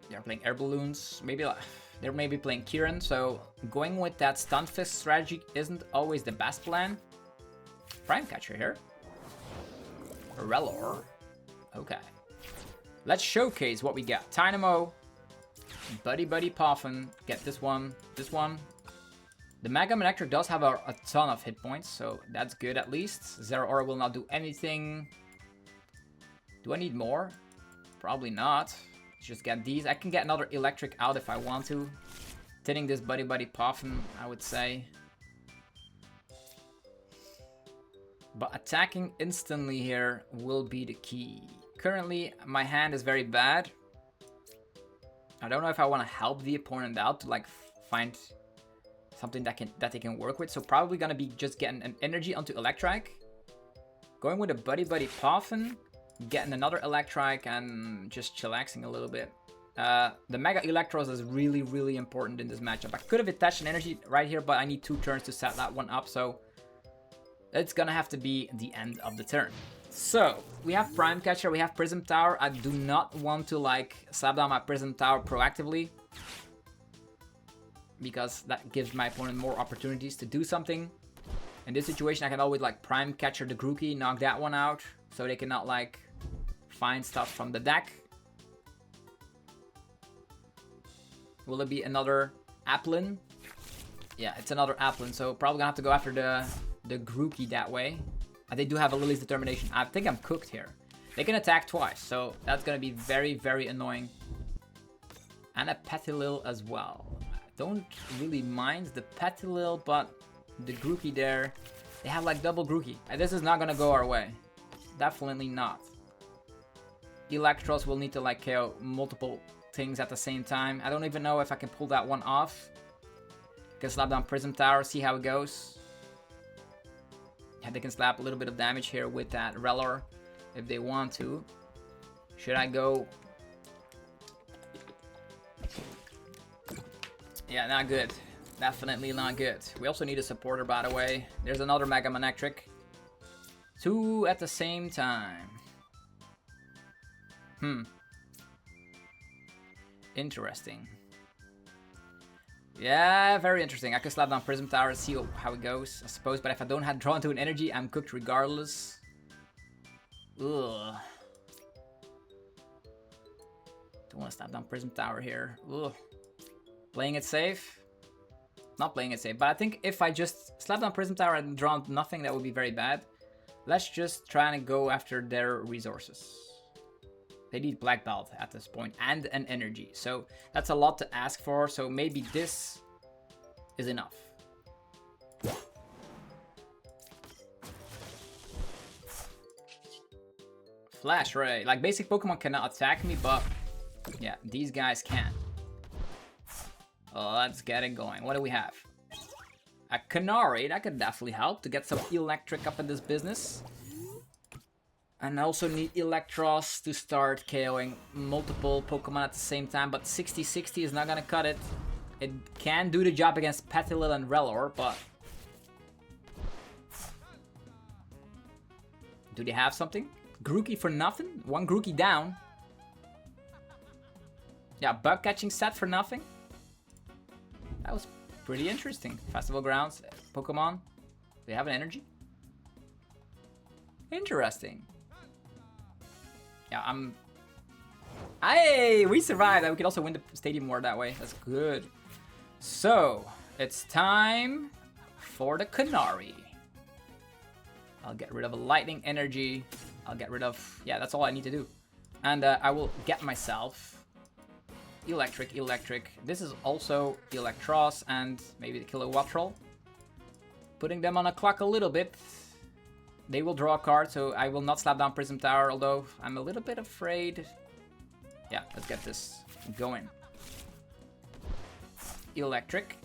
They are playing Air Balloons. Maybe they're maybe playing Kieran, so going with that Stunfisk strategy isn't always the best plan. Prime Catcher here. Relor. Okay. Let's showcase what we got. Tynamo, Buddy-Buddy Poffin, get this one, this one. The Mega Manectric does have a ton of hit points, so that's good at least. Zeraora will not do anything. Do I need more? Probably not. Just get these. I can get another Electric out if I want to. Hitting this Buddy-Buddy Poffin, I would say. But attacking instantly here will be the key. currently my hand is very bad. I don't know if I want to help the opponent out to like find something that they can work with. So probably gonna be just getting an energy onto Electrike, going with a Buddy-Buddy Poffin, getting another Electrike, and just chillaxing a little bit. The Mega Eelektross is really, really important in this matchup. I could have attached an energy right here, but I need 2 turns to set that one up, so it's gonna have to be the end of the turn. So, we have Prime Catcher, we have Prism Tower. I do not want to, like, slap down my Prism Tower proactively, because that gives my opponent more opportunities to do something. In this situation, I can always, like, Prime Catcher the Grookey, knock that one out, so they cannot, like, find stuff from the deck. Will it be another Applin? Yeah, it's another Applin, so probably gonna have to go after the Grookey that way. They do have a Lillie's Determination. I think I'm cooked here. They can attack twice, so that's gonna be very, very annoying. And a Petilil as well. I don't really mind the Petilil, but the Grookey there, they have like double Grookey. And this is not gonna go our way. Definitely not. Electross will need to like KO multiple things at the same time. I don't even know if I can pull that one off. Can slap down Prism Tower, see how it goes. Yeah, they can slap a little bit of damage here with that Rellor if they want to. Should I go? Yeah, not good. Definitely not good. We also need a supporter, by the way. There's another Mega Manectric. 2 at the same time. Interesting. Yeah, very interesting. I could slap down Prism Tower and see how it goes, I suppose. But if I don't have drawn to an energy, I'm cooked regardless. Ugh. Don't want to slap down Prism Tower here. Ugh. Playing it safe? Not playing it safe. But I think if I just slap down Prism Tower and draw nothing, that would be very bad. Let's just try and go after their resources. They need Black Belt at this point and an energy. So that's a lot to ask for. So maybe this is enough. Flash Ray. Like basic Pokemon cannot attack me, but yeah, these guys can. Let's get it going. What do we have? A Canari. That could definitely help to get some Electric up in this business. And I also need Eelektross to start KOing multiple Pokemon at the same time, but 60-60 is not gonna cut it. It can do the job against Petilil and Rellor, but... do they have something? Grookey for nothing? 1 Grookey down. Yeah, bug catching set for nothing. That was pretty interesting. Festival Grounds, Pokemon. They have an energy? Interesting. Yeah, Hey, we survived. We could also win the Stadium War that way. That's good. So, it's time for the Canari. I'll get rid of a Lightning Energy. I'll get rid of... yeah, that's all I need to do. And I will get myself Electric. This is also Electross and maybe the Kilowattrel. Putting them on a clock a little bit. They will draw a card, so I will not slap down Prism Tower, although I'm a little bit afraid. Yeah, let's get this going. Electric.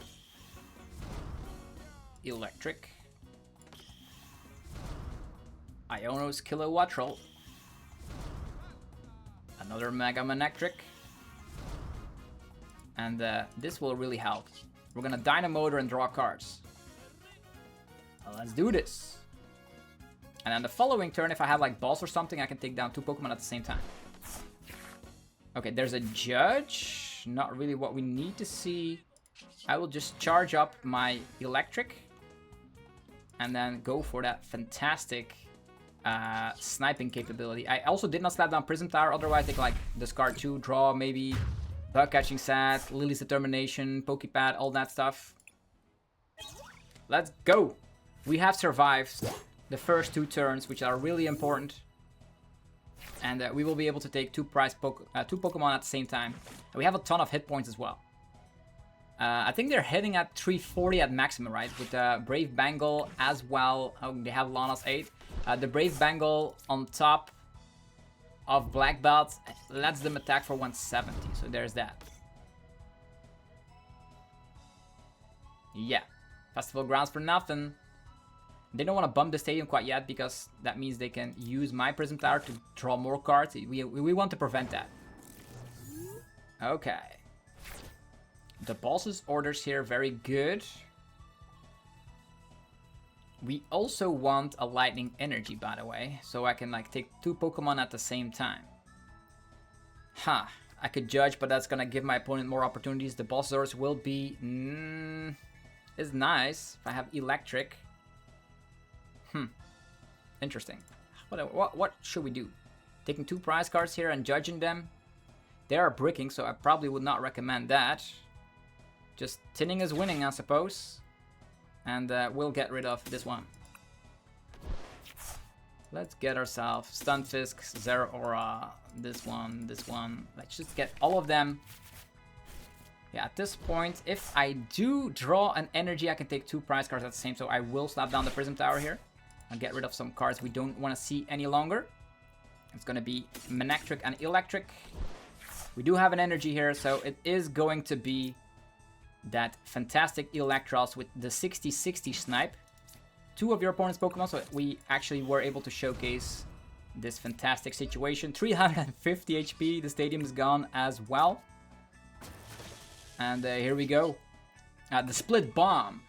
Iono's Kilowattrel. Another Mega Manectric. And this will really help. We're gonna Dynamotor and draw cards. Well, let's do this. And then the following turn, if I have like Boss or something, I can take down 2 Pokemon at the same time. Okay, there's a Judge. Not really what we need to see. I will just charge up my Electric. And then go for that fantastic sniping capability. I also did not slap down Prism Tower, otherwise they can like discard 2, draw maybe, Bug Catching Set, Lillie's Determination, Pokepad, all that stuff. Let's go! We have survived the first 2 turns, which are really important. And we will be able to take 2 Pokemon at the same time. And we have a ton of hit points as well. I think they're hitting at 340 at maximum, right? With Brave Bengal as well. Oh, they have Lana's 8. The Brave Bengal on top of black belts lets them attack for 170. So there's that. Yeah. Festival grounds for nothing. They don't want to bump the stadium quite yet because that means they can use my Prism Tower to draw more cards. We want to prevent that. Okay. The boss's orders here, very good. We also want a lightning energy, by the way, so I can like take 2 Pokemon at the same time. Huh. I could judge, but that's gonna give my opponent more opportunities. The boss's orders will be... it's nice if I have Electric. Interesting. What should we do? Taking 2 prize cards here and judging them? They are bricking, so I probably would not recommend that. Just tinning is winning, I suppose. And we'll get rid of this one. Let's get ourselves Stunfisk, Zeraora, this one. Let's just get all of them. Yeah, at this point, if I do draw an energy, I can take 2 prize cards at the same. So I will slap down the Prism Tower here. And get rid of some cards we don't want to see any longer. It's going to be Manectric and Electric. We do have an energy here, so it is going to be that fantastic Eelektross with the 60-60 snipe. 2 of your opponent's Pokemon, so we actually were able to showcase this fantastic situation. 350 HP, the stadium is gone as well. And here we go. The Split Bomb.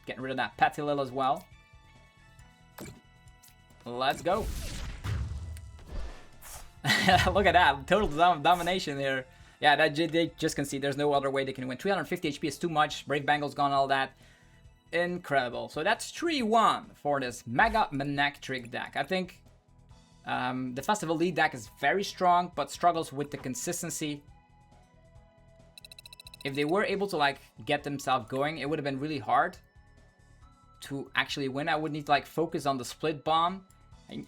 Getting rid of that Petilil as well. Let's go. Look at that. Total domination here. Yeah, they just can see there's no other way they can win. 350 HP is too much. Brave Bangle's gone, all that. Incredible. So that's 3-1 for this Mega Manectric deck. I think the Festival lead deck is very strong, but struggles with the consistency. If they were able to like get themselves going, it would have been really hard to actually win. I would need to like focus on the Split Bomb. And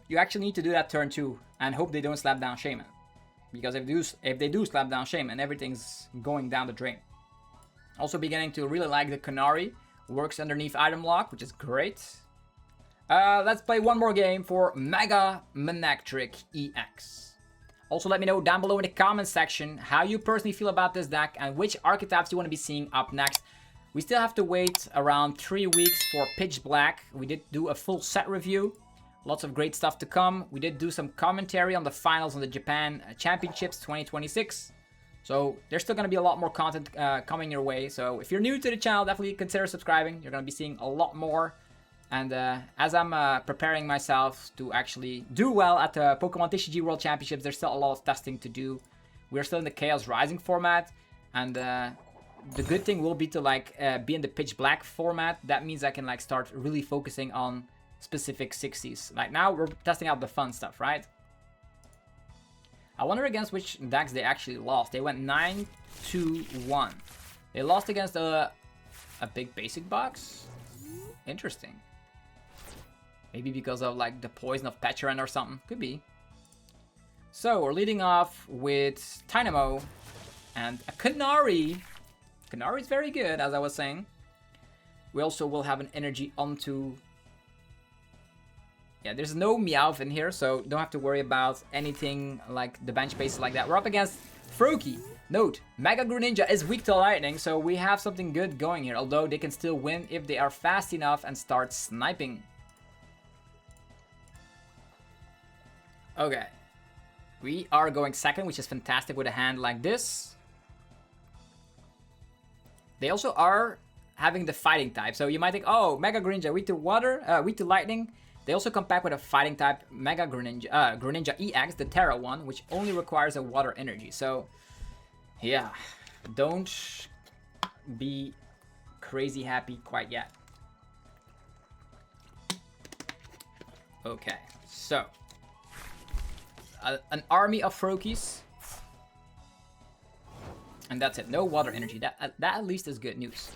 you actually need to do that turn 2 and hope they don't slap down Shaman. Because if they do slap down Shaman, everything's going down the drain. Also beginning to really like the Canari. Works underneath item lock, which is great. Let's play one more game for Mega Manectric EX. Also let me know down below in the comments section how you personally feel about this deck and which archetypes you want to be seeing up next. We still have to wait around 3 weeks for Pitch Black. We did do a full set review. Lots of great stuff to come. We did do some commentary on the finals on the Japan Championships 2026. So there's still going to be a lot more content coming your way. So if you're new to the channel, definitely consider subscribing. You're going to be seeing a lot more. And as I'm preparing myself to actually do well at the Pokemon TCG World Championships, there's still a lot of testing to do. We're still in the Chaos Rising format. And the good thing will be to like be in the Pitch Black format. That means I can like start really focusing on specific 60s. Like now we're testing out the fun stuff, right? I wonder against which decks they actually lost. They went 9-1. They lost against a big basic box. Interesting. Maybe because of like the poison of Pecharan or something. Could be. So we're leading off with Tynamo and a Canari. Canari is very good, as I was saying. We also will have an energy onto... Yeah, there's no Meowth in here, so don't have to worry about anything like the bench space like that. We're up against Froakie. Note, Mega Greninja is weak to lightning, so we have something good going here. Although they can still win if they are fast enough and start sniping. Okay. We are going second, which is fantastic with a hand like this. They also are having the fighting type. So you might think, oh, Mega Greninja weak to water, weak to lightning. They also come back with a fighting type Mega Greninja, Greninja EX, the Terra one, which only requires a water energy. So, yeah, don't be crazy happy quite yet. Okay, so an army of Froakies, and that's it. No water energy. That at least is good news.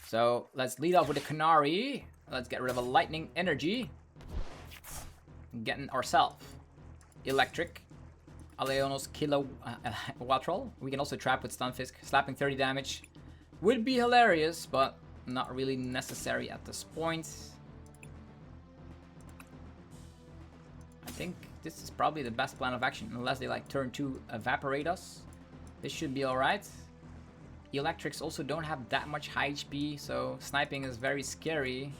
So let's lead off with a Canari. Let's get rid of a lightning energy. Getting ourselves Electric. Iono's Kilowattrel. We can also trap with Stunfisk. Slapping 30 damage. Would be hilarious, but not really necessary at this point. I think this is probably the best plan of action, unless they like turn 2 evaporate us. This should be alright. Electrics also don't have that much high HP, so sniping is very scary.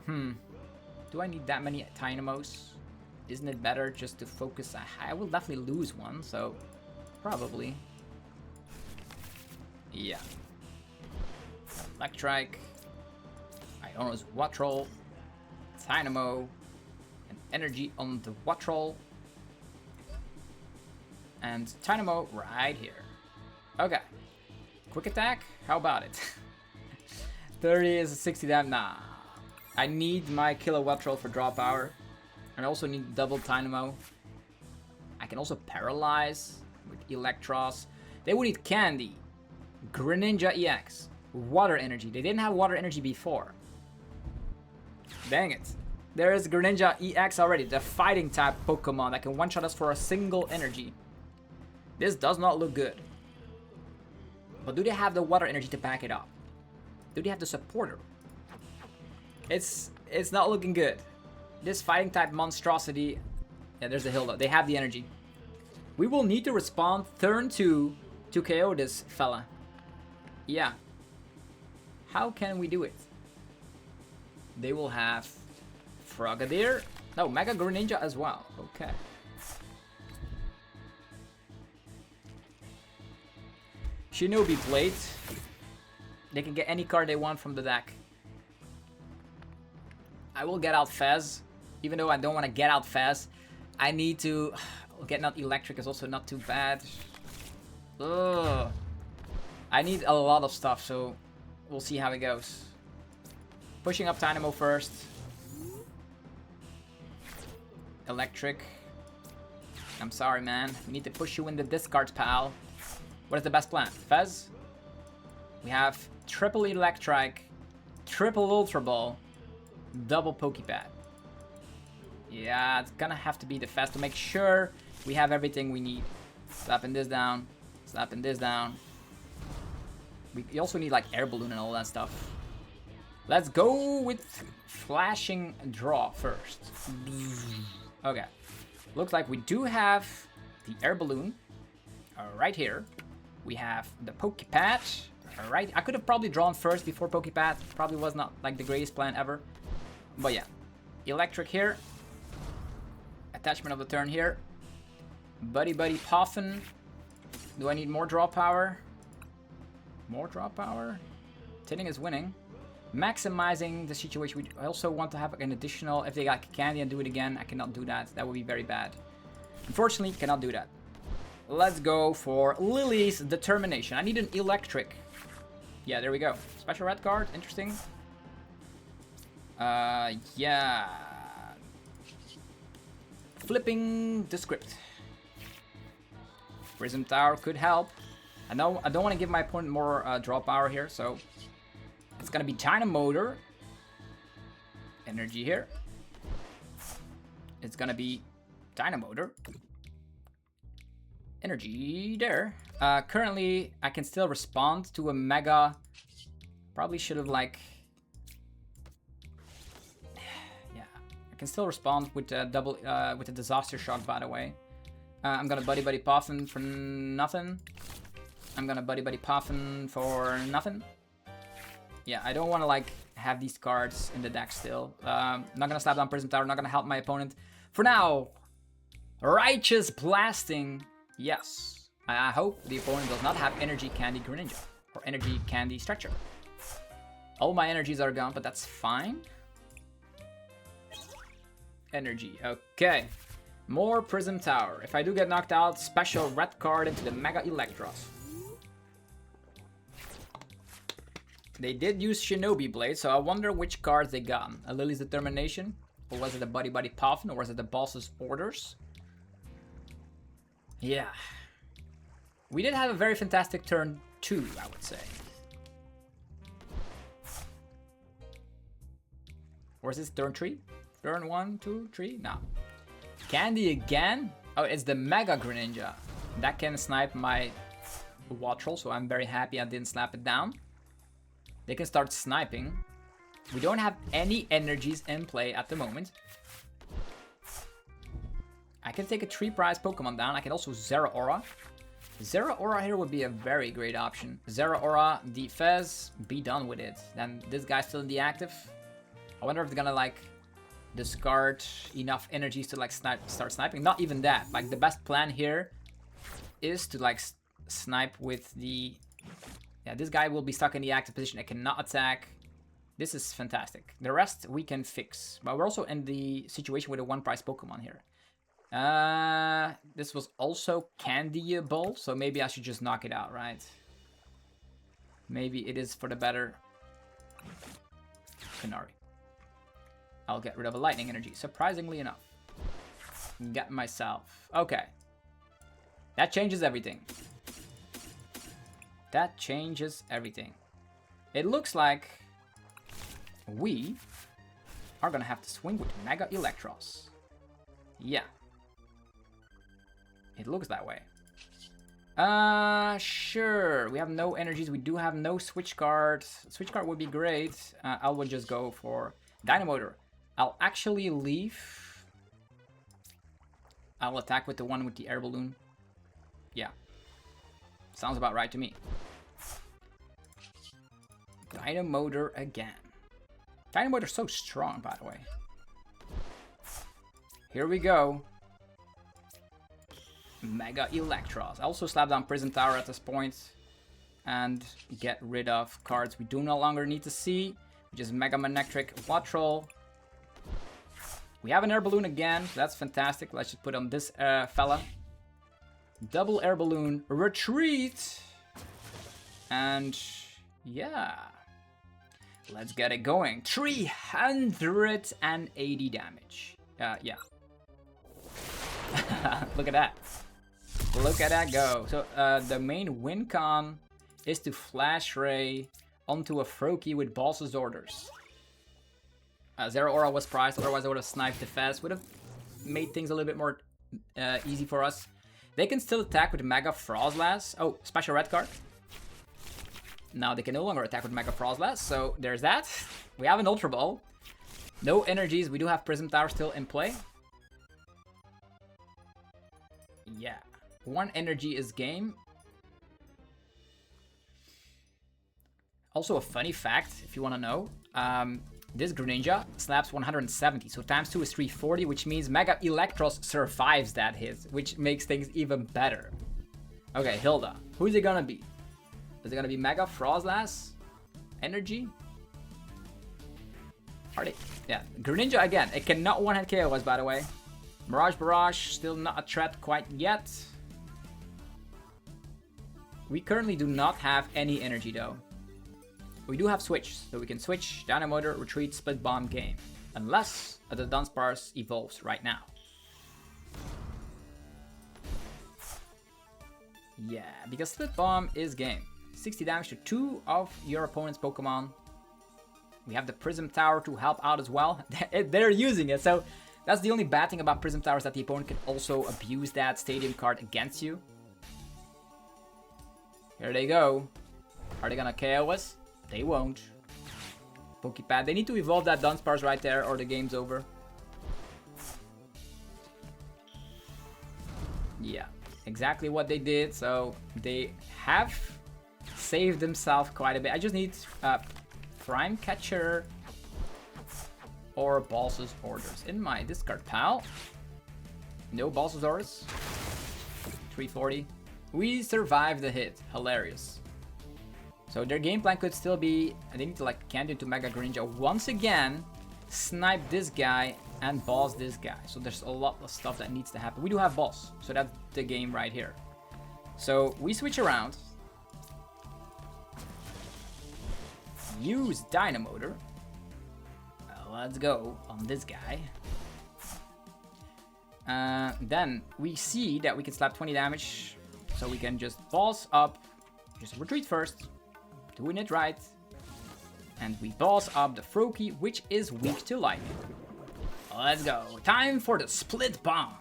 Do I need that many Tynamos? Isn't it better just to focus? I will definitely lose one, so probably. Yeah. Electrike. Iono's Wattrel. Tynamo. And energy on the Wattrel. And Tynamo right here. Okay. Quick attack? How about it? 30 is 60 damage. Nah. I need my Kilowattrel for draw power. And I also need double Tynamo. I can also paralyze with Electross. They would need Candy. Greninja EX. Water Energy. They didn't have Water Energy before. Dang it. There is Greninja EX already. The fighting type Pokemon that can one-shot us for a single energy. This does not look good. But do they have the Water Energy to back it up? Do they have the supporter? It's not looking good. This fighting type monstrosity. Yeah, there's the hill though. They have the energy. We will need to respond turn 2 to KO this fella. Yeah. How can we do it? They will have Frogadier. No, Mega Greninja as well. Okay. Shinobi Blade. They can get any card they want from the deck. I will get out Fez. Even though I don't want to get out Fez, I need to... Getting out Electric is also not too bad. Ugh. I need a lot of stuff, so we'll see how it goes. Pushing up Tynamo first. Electric. I'm sorry, man. We need to push you in the discards, pal. What is the best plan? Fez? We have triple Electrike, triple Ultra Ball, double Pokepad. Yeah, it's gonna have to be the Fez to make sure we have everything we need. Slapping this down, slapping this down. We also need like air balloon and all that stuff. Let's go with flashing draw first. Okay. Looks like we do have the air balloon right here. We have the Pokepad. Alright, I could have probably drawn first before Pokepad. Probably was not like the greatest plan ever. But yeah. Electric here. Attachment of the turn here. Buddy-Buddy Poffin. Do I need more draw power? More draw power? Tinning is winning. Maximizing the situation. I also want to have an additional, if they got Candy and do it again, I cannot do that. That would be very bad. Unfortunately, cannot do that. Let's go for Lillie's Determination. I need an Electric. Yeah, there we go. Special red card, interesting. Yeah. Flipping the script. Prism Tower could help. I don't want to give my opponent more draw power here, so it's gonna be Dynamotor. Energy here. It's gonna be Dynamotor. Energy there. Currently, I can still respond to a Mega. Probably should have like... Yeah, I can still respond with the double, with the Disaster Shock, by the way. I'm gonna Buddy-Buddy Poffin for nothing. I'm gonna Buddy-Buddy Poffin for nothing. Yeah, I don't want to like have these cards in the deck still. Not gonna slap down Prism Tower, not gonna help my opponent. For now, Righteous Blasting. Yes. I hope the opponent does not have Energy Candy Greninja or Energy Candy Stretcher. All my energies are gone, but that's fine. Energy. Okay. More Prism Tower. If I do get knocked out, special red card into the Mega Eelektross. They did use Shinobi Blade, so I wonder which cards they got. A Lillie's Determination? Or was it a Buddy-Buddy Poffin? Or was it the boss's orders? Yeah. We did have a very fantastic turn 2, I would say. Or is this turn 3? Turn 1, 2, 3? No. Candy again? Oh, it's the Mega Greninja. That can snipe my Wattrel, so I'm very happy I didn't slap it down. They can start sniping. We don't have any energies in play at the moment. I can take a 3-prize Pokemon down. I can also Zeraora. Zeraora here would be a very great option. Zeraora, the Fez, be done with it. Then this guy's still in the active. I wonder if they're gonna like discard enough energies to like start sniping. Not even that. Like the best plan here is to like snipe with the... Yeah, this guy will be stuck in the active position. It cannot attack. This is fantastic. The rest we can fix. But we're also in the situation with a 1-prize Pokemon here. This was also candyable, so maybe I should just knock it out, right? Maybe it is for the better. Canari. I'll get rid of a lightning energy, surprisingly enough. Get myself... Okay. That changes everything. That changes everything. It looks like we are gonna have to swing with Mega Eelektross. Yeah. It looks that way. Sure. We have no energies. We do have no switch cards. Switch card would be great. I would just go for Dynamotor. I'll actually leave. I'll attack with the one with the air balloon. Yeah. Sounds about right to me. Dynamotor again. Dynamotor's so strong, by the way. Here we go. Mega Eelektross. I also slap down Prism Tower at this point and get rid of cards we do no longer need to see, which is Mega Manectric, Wattrel. We have an air balloon again, so that's fantastic. Let's just put on this fella. Double air balloon, retreat, and yeah, let's get it going. 380 damage. Yeah. Look at that. Look at that go. So the main win con is to Flash Ray onto a Froakie with Boss's Orders. Zeraora was prized, otherwise I would have sniped the Fez. Would have made things a little bit more easy for us. They can still attack with Mega Frostlass. Oh, special red card. Now they can no longer attack with Mega Frostlass, so there's that. We have an Ultra Ball. No energies, we do have Prism Tower still in play. Yeah. 1 energy is game. Also a funny fact, if you want to know. This Greninja slaps 170, so times 2 is 340, which means Mega Eelektross survives that hit, which makes things even better. Okay, Hilda. Who is it gonna be? Is it gonna be Mega Frostlass? Energy? Are they? Yeah, Greninja again. It cannot one-hit KO us, by the way. Mirage Barrage, still not a threat quite yet. We currently do not have any energy though. We do have switch, so we can switch, Dynamotor, retreat, split bomb, game. Unless the Dunsparce evolves right now. Yeah, because split bomb is game. 60 damage to 2 of your opponent's Pokemon. We have the Prism Tower to help out as well. They're using it, so that's the only bad thing about Prism Tower is that the opponent can also abuse that Stadium card against you. Here they go. Are they gonna KO us? They won't. Pokepad. They need to evolve that Dunsparce right there or the game's over. Yeah, exactly what they did. So they have saved themselves quite a bit. I just need Prime Catcher or Boss's Orders in my discard pile. No Boss's Orders. 340. We survived the hit. Hilarious. So their game plan could still be, they need to like candy into Mega Greninja once again, snipe this guy and boss this guy. So there's a lot of stuff that needs to happen. We do have boss, so that's the game right here. So we switch around. Use Dynamotor. Let's go on this guy. Then we see that we can slap 20 damage. So we can just boss up, just retreat first. Doing it right. And we boss up the Froakie, which is weak to lightning. Let's go. Time for the split bomb.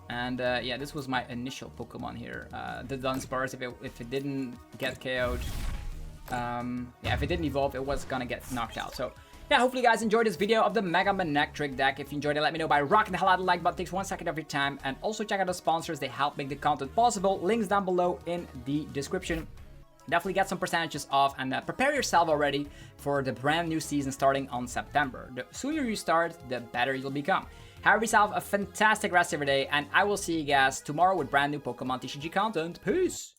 And yeah, this was my initial Pokemon here. The Dunsparce, if it didn't get KO'd, yeah, if it didn't evolve, it was gonna get knocked out. So Yeah, hopefully you guys enjoyed this video of the Mega Manectric deck. If you enjoyed it, let me know by rocking the hell out of the like button. It takes 1 second of your time. And also check out the sponsors. They help make the content possible. Links down below in the description. Definitely get some percentages off and prepare yourself already for the brand new season starting on September. The sooner you start, the better you'll become. Have yourself a fantastic rest of your day, and I will see you guys tomorrow with brand new Pokemon TCG content. Peace!